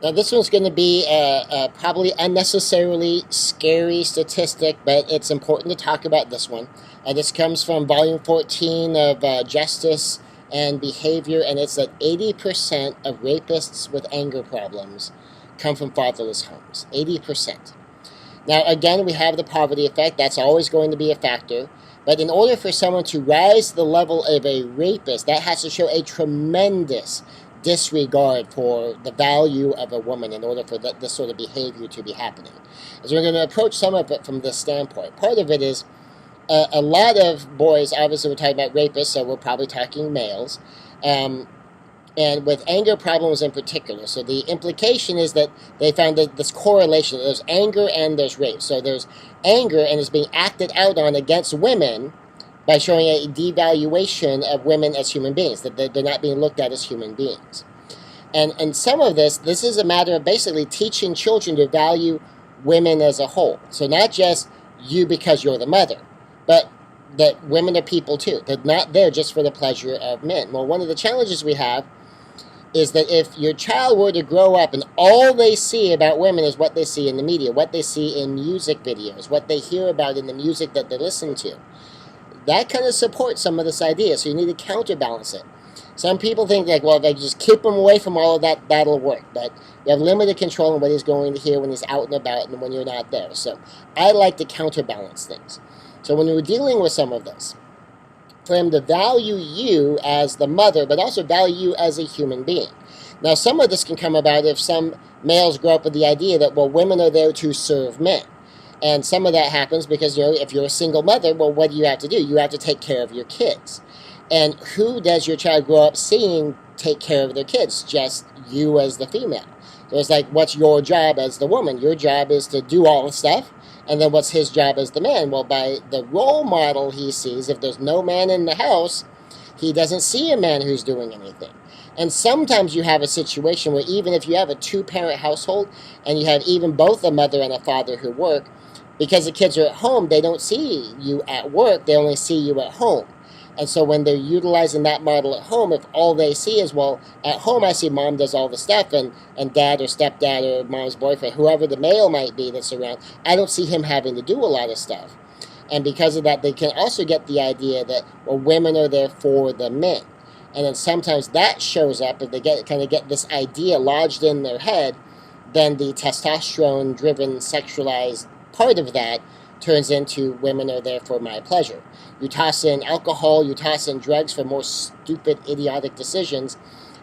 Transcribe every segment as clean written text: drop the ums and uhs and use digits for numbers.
Now, this one's going to be a probably unnecessarily scary statistic, but it's important to talk about this one. This comes from volume 14 of Justice and Behavior, and it's that 80% of rapists with anger problems come from fatherless homes. 80%. Now, again, we have the poverty effect. That's always going to be a factor. But in order for someone to rise to the level of a rapist, that has to show a tremendous disregard for the value of a woman in order for this sort of behavior to be happening. So we're going to approach some of it from this standpoint. Part of it is a lot of boys, obviously we're talking about rapists, so we're probably talking males, and with anger problems in particular. So the implication is that they found that this correlation, there's anger and there's rape. So there's anger and it's being acted out on against women by showing a devaluation of women as human beings, that they're not being looked at as human beings. And some of this is a matter of basically teaching children to value women as a whole. So not just you because you're the mother, but that women are people too. They're not there just for the pleasure of men. Well, one of the challenges we have is that if your child were to grow up and all they see about women is what they see in the media, what they see in music videos, what they hear about in the music that they listen to, that kind of supports some of this idea. So you need to counterbalance it. Some people think like, well, if I just keep him away from all of that, that'll work. But you have limited control on what he's going to hear when he's out and about and when you're not there. So I like to counterbalance things. So when we're dealing with some of this, for him to value you as the mother, but also value you as a human being. Now, some of this can come about if some males grow up with the idea that, well, women are there to serve men. And some of that happens because, if you're a single mother, well, what do you have to do? You have to take care of your kids. And who does your child grow up seeing take care of their kids? Just you as the female. So it's like, what's your job as the woman? Your job is to do all the stuff. And then what's his job as the man? Well, by the role model he sees, if there's no man in the house, he doesn't see a man who's doing anything. And sometimes you have a situation where even if you have a two-parent household and you have even both a mother and a father who work, because the kids are at home, they don't see you at work, they only see you at home. And so when they're utilizing that model at home, if all they see is, well, at home I see mom does all the stuff and dad or stepdad or mom's boyfriend, whoever the male might be that's around, I don't see him having to do a lot of stuff. And because of that, they can also get the idea that, well, women are there for the men. And then sometimes that shows up, if they get this idea lodged in their head, then the testosterone-driven sexualized part of that turns into women are there for my pleasure. You toss in alcohol, you toss in drugs for more stupid, idiotic decisions,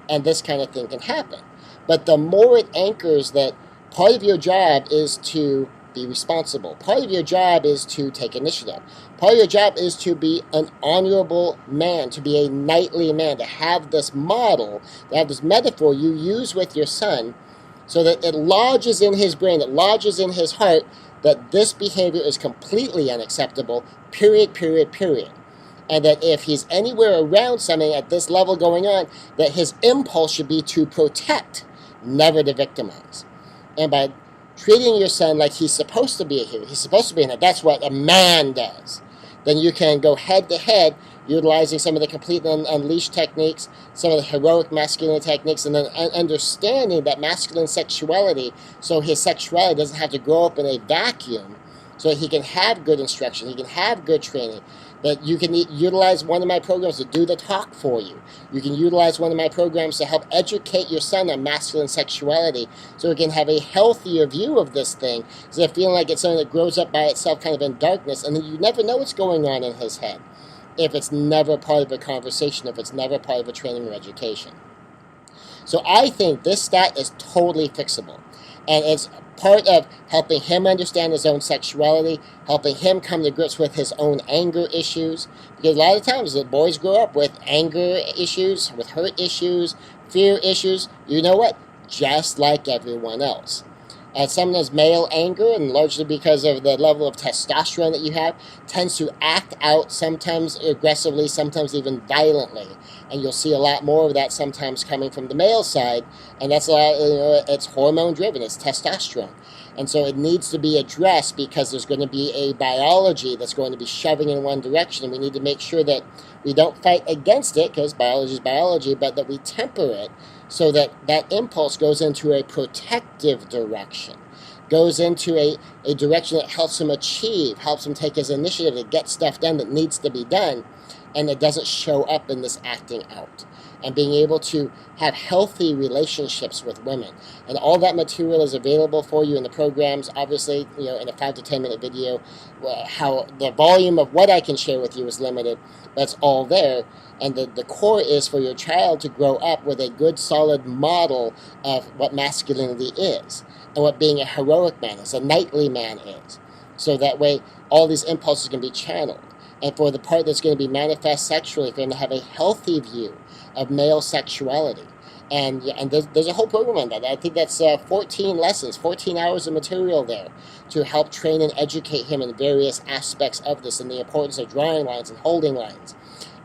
and this kind of thing can happen. But the more it anchors that part of your job is to be responsible, part of your job is to take initiative, part of your job is to be an honorable man, to be a knightly man, to have this model, to have this metaphor you use with your son so that it lodges in his brain, it lodges in his heart that this behavior is completely unacceptable, period, period, period. And that if he's anywhere around something at this level going on, that his impulse should be to protect, never to victimize. And by treating your son like he's supposed to be a hero, he's supposed to be in it, that's what a man does, then you can go head to head utilizing some of the completely unleashed techniques, some of the heroic masculine techniques, and then understanding that masculine sexuality, so his sexuality doesn't have to grow up in a vacuum, so he can have good instruction, he can have good training. That you can utilize one of my programs to do the talk for you. You can utilize one of my programs to help educate your son on masculine sexuality so he can have a healthier view of this thing, instead of feeling like it's something that grows up by itself kind of in darkness, and then you never know what's going on in his head if it's never part of a conversation, if it's never part of a training or education. So I think this stat is totally fixable. And it's part of helping him understand his own sexuality, helping him come to grips with his own anger issues. Because a lot of times the boys grow up with anger issues, with hurt issues, fear issues. You know what? Just like everyone else. And sometimes male anger, and largely because of the level of testosterone that you have, tends to act out sometimes aggressively, sometimes even violently. And you'll see a lot more of that sometimes coming from the male side, and that's a lot, it's hormone driven, it's testosterone. And so it needs to be addressed because there's going to be a biology that's going to be shoving in one direction. We need to make sure that we don't fight against it, because biology is biology, but that we temper it so that that impulse goes into a protective direction, goes into a direction that helps him achieve, helps him take his initiative to get stuff done that needs to be done, and it doesn't show up in this acting out. And being able to have healthy relationships with women. And all that material is available for you in the programs, obviously, in a 5 to 10 minute video. How the volume of what I can share with you is limited, but it's all there. And the core is for your child to grow up with a good, solid model of what masculinity is, and what being a heroic man is, a knightly man is. So that way, all these impulses can be channeled. And for the part that's going to be manifest sexually, for them to have a healthy view of male sexuality. And there's a whole program on that. I think that's 14 lessons, 14 hours of material there to help train and educate him in various aspects of this, and the importance of drawing lines and holding lines.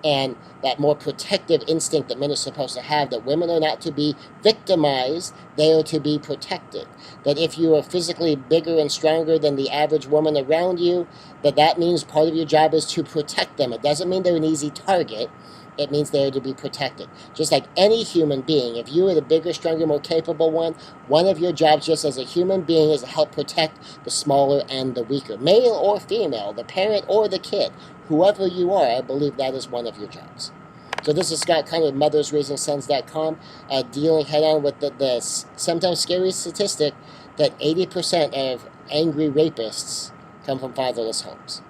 And that more protective instinct that men are supposed to have, that women are not to be victimized, they are to be protected. That if you are physically bigger and stronger than the average woman around you, that means part of your job is to protect them. It doesn't mean they're an easy target. It means they're to be protected. Just like any human being, if you are the bigger, stronger, more capable one of your jobs just as a human being is to help protect the smaller and the weaker, male or female, the parent or the kid. Whoever you are, I believe that is one of your jobs. So this is Scott Conn with mothersraisingsons.com, dealing head-on with the sometimes scary statistic that 80% of angry rapists come from fatherless homes.